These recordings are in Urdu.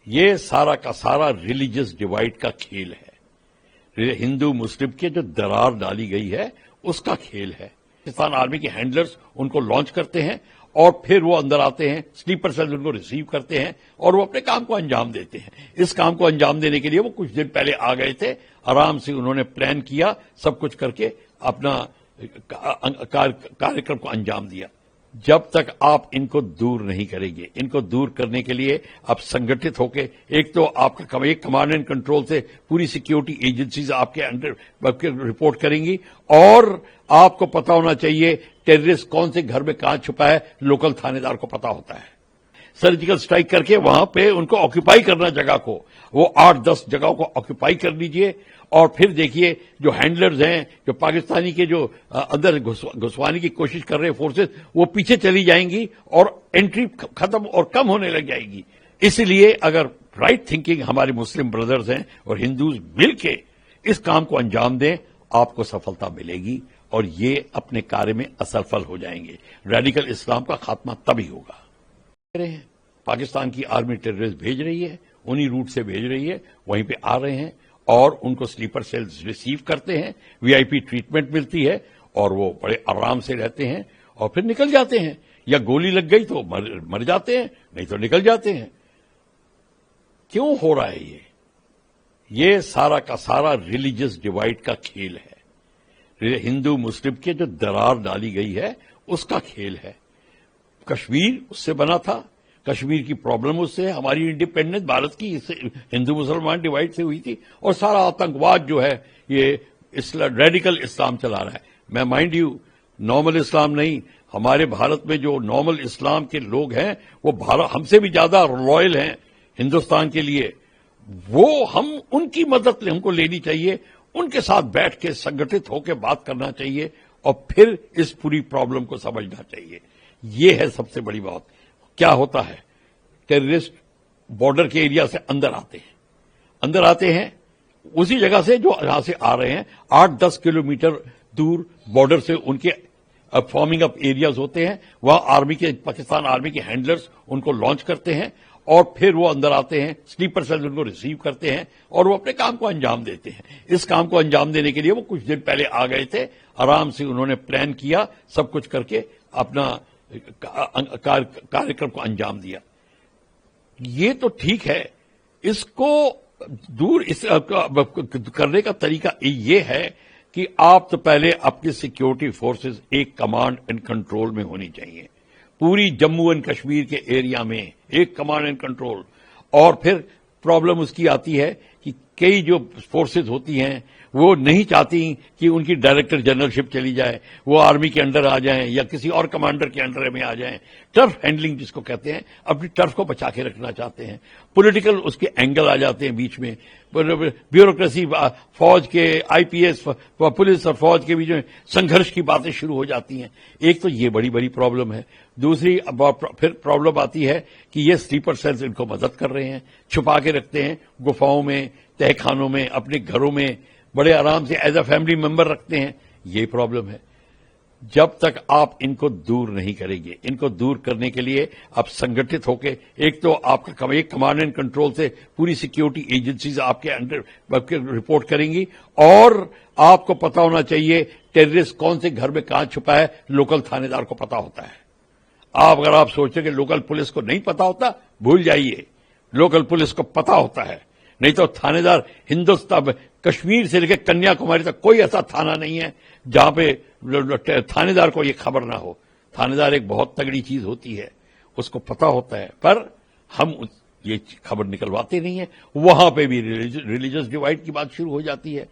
یہ سارا کا سارا ریلیجس ڈیوائڈ کا کھیل ہے، ہندو مسلم کے جو درار ڈالی گئی ہے اس کا کھیل ہے۔ پاکستان آرمی کے ہینڈلرز ان کو لانچ کرتے ہیں اور پھر وہ اندر آتے ہیں، سلیپر سیلز ان کو ریسیو کرتے ہیں اور وہ اپنے کام کو انجام دیتے ہیں۔ اس کام کو انجام دینے کے لیے وہ کچھ دن پہلے آ گئے تھے، آرام سے انہوں نے پلان کیا، سب کچھ کر کے اپنا کاریہ کرم کو انجام دیا۔ جب تک آپ ان کو دور نہیں کریں گے، ان کو دور کرنے کے لیے آپ سنگٹھت ہو کے، ایک تو آپ کا ایک کمانڈ اینڈ کنٹرول سے پوری سیکیورٹی ایجنسیز آپ کے انڈر رپورٹ کریں گی، اور آپ کو پتا ہونا چاہیے ٹیررسٹ کون سے گھر میں کہاں چھپا ہے، لوکل تھانے دار کو پتا ہوتا ہے۔ سرجیکل سٹرائک کر کے وہاں پہ ان کو آکوپائی کرنا جگہ کو، وہ 8-10 جگہوں کو آکوپائی کر لیجئے، اور پھر دیکھیے جو ہینڈلرز ہیں، جو پاکستانی کے جو اندر گھسوانے کی کوشش کر رہے فورسز، وہ پیچھے چلی جائیں گی اور انٹری ختم اور کم ہونے لگ جائے گی۔ اس لیے اگر رائٹ تھنکنگ ہمارے مسلم بردرز ہیں اور ہندوز مل کے اس کام کو انجام دیں، آپ کو سفلتا ملے گی اور یہ اپنے کاریہ میں اسفل ہو جائیں گے۔ ریڈیکل اسلام کا خاتمہ تبھی ہوگا۔ پاکستان کی آرمی ٹیررسٹ بھیج رہی ہے، انہی روٹ سے بھیج رہی ہے، وہیں پہ آ رہے ہیں اور ان کو سلیپر سیلز ریسیو کرتے ہیں، وی آئی پی ٹریٹمنٹ ملتی ہے اور وہ بڑے آرام سے رہتے ہیں اور پھر نکل جاتے ہیں، یا گولی لگ گئی تو مر جاتے ہیں، نہیں تو نکل جاتے ہیں۔ کیوں ہو رہا ہے یہ سارا کا سارا ریلیجس ڈیوائڈ کا کھیل ہے، ہندو مسلم کے جو درار ڈالی گئی ہے اس کا کھیل ہے۔ کشمیر اس سے بنا تھا، کشمیر کی پرابلم اس سے، ہماری انڈیپینڈنس بھارت کی اس سے ہندو مسلمان ڈیوائڈ سے ہوئی تھی، اور سارا آتنکواد جو ہے یہ ریڈیکل اسلام چلا رہا ہے۔ میں مائنڈ یو نارمل اسلام نہیں، ہمارے بھارت میں جو نارمل اسلام کے لوگ ہیں وہ ہم سے بھی زیادہ لوئل ہیں ہندوستان کے لیے، وہ ہم ان کی مدد ہم کو لینی چاہیے، ان کے ساتھ بیٹھ کے سنگٹھت ہو کے بات کرنا چاہیے اور پھر اس پوری پرابلم کو سمجھنا چاہیے۔ یہ ہے سب سے بڑی بات۔ کیا ہوتا ہے، ٹیررسٹ بارڈر کے ایریا سے اندر آتے ہیں اسی جگہ سے جو یہاں سے آ رہے ہیں، 8-10 کلومیٹر دور بارڈر سے ان کے فارمنگ اپ ایریاز ہوتے ہیں، وہاں پاکستان آرمی کے ہینڈلرز ان کو لانچ کرتے ہیں اور پھر وہ اندر آتے ہیں، سلیپر سیلز ان کو ریسیو کرتے ہیں اور وہ اپنے کام کو انجام دیتے ہیں۔ اس کام کو انجام دینے کے لیے وہ کچھ دن پہلے آ گئے تھے، آرام سے انہوں نے پلان کیا، سب کچھ کر کے اپنا کاریہ کرم کو انجام دیا۔ یہ تو ٹھیک ہے، اس کو دور کرنے کا طریقہ یہ ہے کہ آپ تو پہلے اپنی سیکیورٹی فورسز ایک کمانڈ اینڈ کنٹرول میں ہونی چاہیے، پوری جموں اینڈ کشمیر کے ایریا میں ایک کمانڈ اینڈ کنٹرول۔ اور پھر پرابلم اس کی آتی ہے کہ کئی جو فورسز ہوتی ہیں وہ نہیں چاہتی کہ ان کی ڈائریکٹر جنرل شپ چلی جائے، وہ آرمی کے انڈر آ جائیں یا کسی اور کمانڈر کے انڈر میں آ جائیں۔ ٹرف ہینڈلنگ جس کو کہتے ہیں، اپنی ٹرف کو بچا کے رکھنا چاہتے ہیں، پولیٹیکل اس کے اینگل آ جاتے ہیں بیچ میں، بیوروکریسی، فوج کے آئی پی ایس، پولیس اور فوج کے بیچ میں سنگھرش کی باتیں شروع ہو جاتی ہیں۔ ایک تو یہ بڑی پرابلم ہے۔ دوسری پھر پرابلم آتی ہے کہ یہ سلیپر سیلز ان کو مدد کر رہے ہیں، چھپا کے رکھتے ہیں گفاؤں میں، تہہ خانوں میں، اپنے گھروں میں، بڑے آرام سے ایز اے فیملی ممبر رکھتے ہیں۔ یہ پرابلم ہے۔ جب تک آپ ان کو دور نہیں کریں گے، ان کو دور کرنے کے لیے آپ سنگٹھت ہو کے، ایک تو آپ کا ایک کمانڈ اینڈ کنٹرول سے پوری سیکیورٹی ایجنسیز آپ کے انڈر رپورٹ کریں گی، اور آپ کو پتا ہونا چاہیے ٹیررسٹ کون سے گھر میں کہاں چھپا ہے، لوکل تھانے دار کو پتا ہوتا ہے۔ اگر آپ سوچیں کہ لوکل پولیس کو نہیں پتا ہوتا، بھول جائیے، لوکل پولیس کو پتا ہوتا ہے۔ نہیں تو تھانے دار ہندوستان کشمیر سے لے کے کنیا کماری تک کوئی ایسا تھانہ نہیں ہے جہاں پہ تھانے دار کو یہ خبر نہ ہو۔ تھانے دار ایک بہت تگڑی چیز ہوتی ہے، اس کو پتا ہوتا ہے، پر ہم یہ خبر نکلواتے نہیں ہیں۔ وہاں پہ بھی ریلیجس ڈیوائڈ کی بات شروع ہو جاتی ہے۔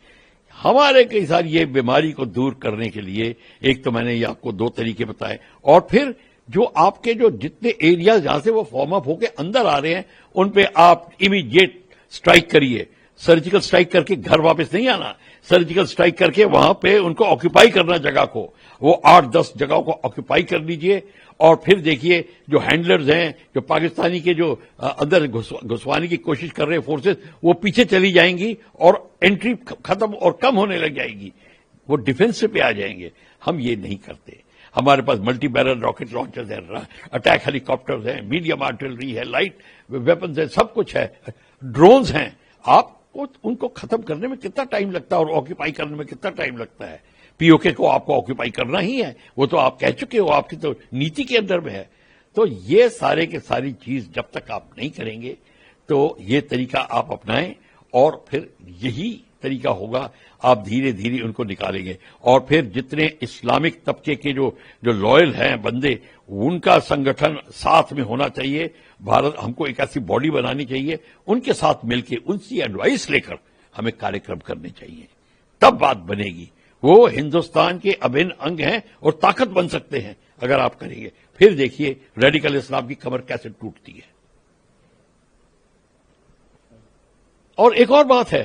ہمارے کئی سارے یہ بیماری کو دور کرنے کے لیے ایک تو میں نے یہ آپ کو 2 طریقے بتائے، اور پھر جو آپ کے جو جتنے ایریاز جہاں سے وہ فارم اپ ہو کے اندر آ رہے ہیں ان پہ آپ امیڈیٹ سٹرائک کریے۔ سرجیکل سٹرائک کر کے گھر واپس نہیں آنا، سرجیکل سٹرائک کر کے وہاں پہ ان کو آکوپائی کرنا جگہ کو، وہ 8-10 جگہوں کو آکوپائی کر لیجئے، اور پھر دیکھیے جو ہینڈلرز ہیں، جو پاکستانی کے جو اندر گھسوانے کی کوشش کر رہے فورسز، وہ پیچھے چلی جائیں گی اور انٹری ختم اور کم ہونے لگ جائے گی، وہ ڈیفینس پہ آ جائیں گے۔ ہم یہ نہیں کرتے، ہمارے پاس ملٹی بیرل راکٹ لانچرز ہیں, اٹیک ہیلی کاپٹرز ہیں, میڈیم آرٹلری ہے, لائٹ ویپنز ہیں, سب کچھ ہے, ڈرونز ہیں. آپ کو ان کو ختم کرنے میں کتنا ٹائم لگتا ہے اور آکوپائی کرنے میں کتنا ٹائم لگتا ہے؟ پی او کے کو آپ کو آکوپائی کرنا ہی ہے, وہ تو آپ کہہ چکے ہو, آپ کی تو نیتی کے اندر میں ہے. تو یہ سارے کے ساری چیز جب تک آپ نہیں کریں گے تو یہ طریقہ آپ اپنائیں, اور پھر یہی طریقہ ہوگا, آپ دھیرے دھیرے ان کو نکالیں گے. اور پھر جتنے اسلامک طبقے کے جو لوئل ہیں بندے, ان کا سنگٹھن ساتھ میں ہونا چاہیے. بھارت ہم کو ایک ایسی باڈی بنانی چاہیے, ان کے ساتھ مل کے ان سے ایڈوائس لے کر ہمیں کاریہ کرم کرنے چاہیے, تب بات بنے گی. وہ ہندوستان کے ابھن انگ ہیں اور طاقت بن سکتے ہیں اگر آپ کریں گے. پھر دیکھیے ریڈیکل اسلام کی کمر کیسے ٹوٹتی ہے. اور ایک اور بات ہے,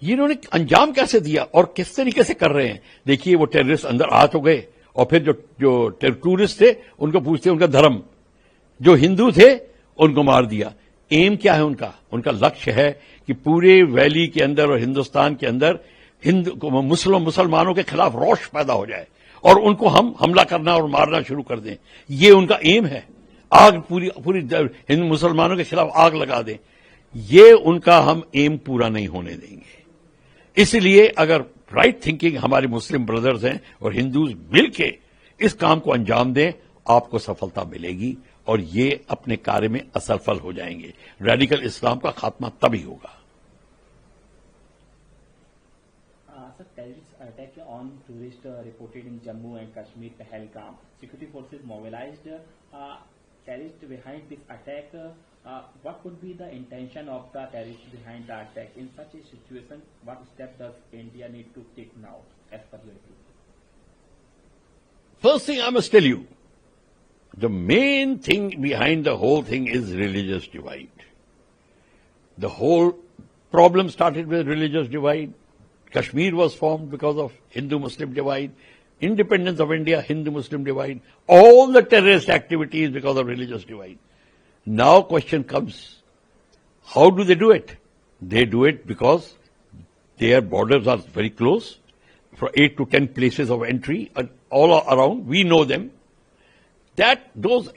انہوں نے انجام کیسے دیا اور کس طریقے سے کر رہے ہیں. دیکھیے وہ ٹیررسٹ اندر آ تو گئے, اور پھر جو ٹورسٹ تھے ان کو پوچھتے ان کا دھرم, جو ہندو تھے ان کو مار دیا. ایم کیا ہے ان کا لکشیہ ہے کہ پورے ویلی کے اندر اور ہندوستان کے اندر مسلمانوں کے خلاف روش پیدا ہو جائے اور ان کو ہم حملہ کرنا اور مارنا شروع کر دیں. یہ ان کا ایم ہے, آگ پوری مسلمانوں کے خلاف آگ لگا دیں. یہ ان کا ہم ایم پورا نہیں ہونے دیں گے. اس لیے اگر رائٹ تھنکنگ ہمارے مسلم بردرز ہیں اور ہندوز مل کے اس کام کو انجام دیں, آپ کو سفلتا ملے گی اور یہ اپنے کاریہ میں اسفل ہو جائیں گے. ریڈیکل اسلام کا خاتمہ تبھی ہوگا. Sir, terrorist attack on tourists reported in Jammu and Kashmir, Pahalgam. Security forces mobilized. Terrorists behind this attack. What could be the intention of the terrorists behind the attack? In such a situation, what step does India need to take now, as per your view? First thing I must tell you, the main thing behind the whole thing is religious divide. The whole problem started with religious divide. Kashmir was formed because of Hindu-Muslim divide. Independence of India, Hindu-Muslim divide. All the terrorist activities because of religious divide. Now question comes, how do they do it? They do it because their borders are very close, for 8 to 10 places of entry and all around. We know them. That those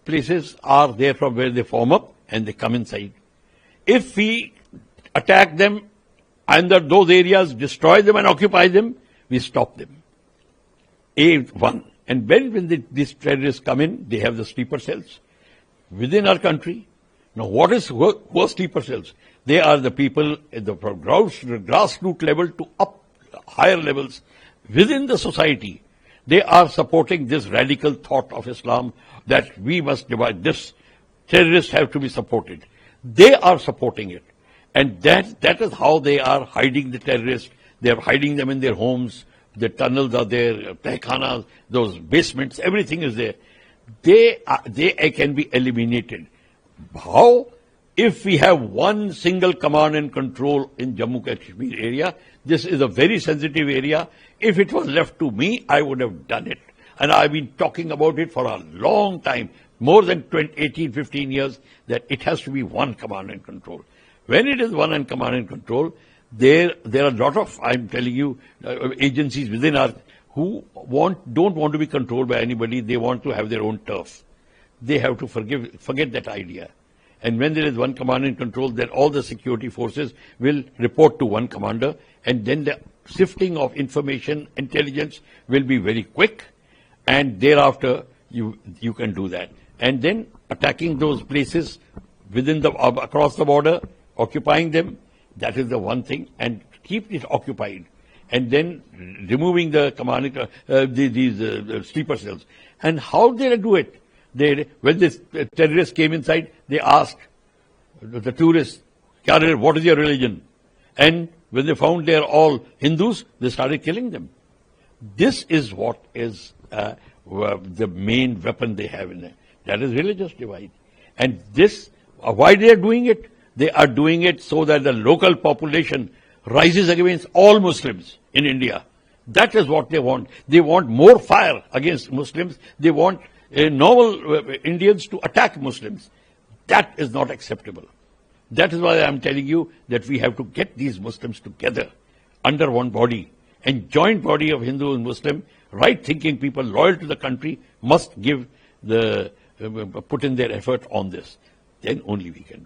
places are there from where they form up and they come inside. If we attack them under those areas, destroy them and occupy them, we stop them. A1. And when these terrorists come in, they have the sleeper cells within our country. Now, who are sleeper cells? They are the people at the grassroots level to up higher levels within the society. They are supporting this radical thought of Islam that we must divide this. Terrorists have to be supported. They are supporting it. And that is how they are hiding the terrorists. They are hiding them in their homes. The tunnels are there, tehkhanas, those basements, everything is there. They can be eliminated. How? If we have one single command and control in Jammu Kashmir area, this is a very sensitive area. If it was left to me, I would have done it. And I've been talking about it for a long time, more than 18, 15 years, that it has to be one command and control. When it is one command and control, there are a lot of, I'm telling you, agencies within our who don't want to be controlled by anybody. They want to have their own turf. They have to forget that idea. And when there is one command and control, then all the security forces will report to one commander, and then the sifting of information, intelligence will be very quick, and thereafter you can do that. And then attacking those places within across the border, occupying them, that is the one thing, and keep it occupied. And then removing the command, these sleeper cells. And how did they do it? When the terrorists came inside, they asked the tourists, what is your religion? And when they found they are all Hindus, they started killing them. This is what is the main weapon they have in there. That is religious divide. And this, why they are doing it? They are doing it so that the local population rises against all Muslims in India. That is what they want. They want more fire against Muslims. They want normal Indians to attack Muslims. That is not acceptable. That is why I am telling you that we have to get these Muslims together under one body, and joint body of Hindu and Muslim, right thinking people loyal to the country must give the put in their effort on this. Then only we can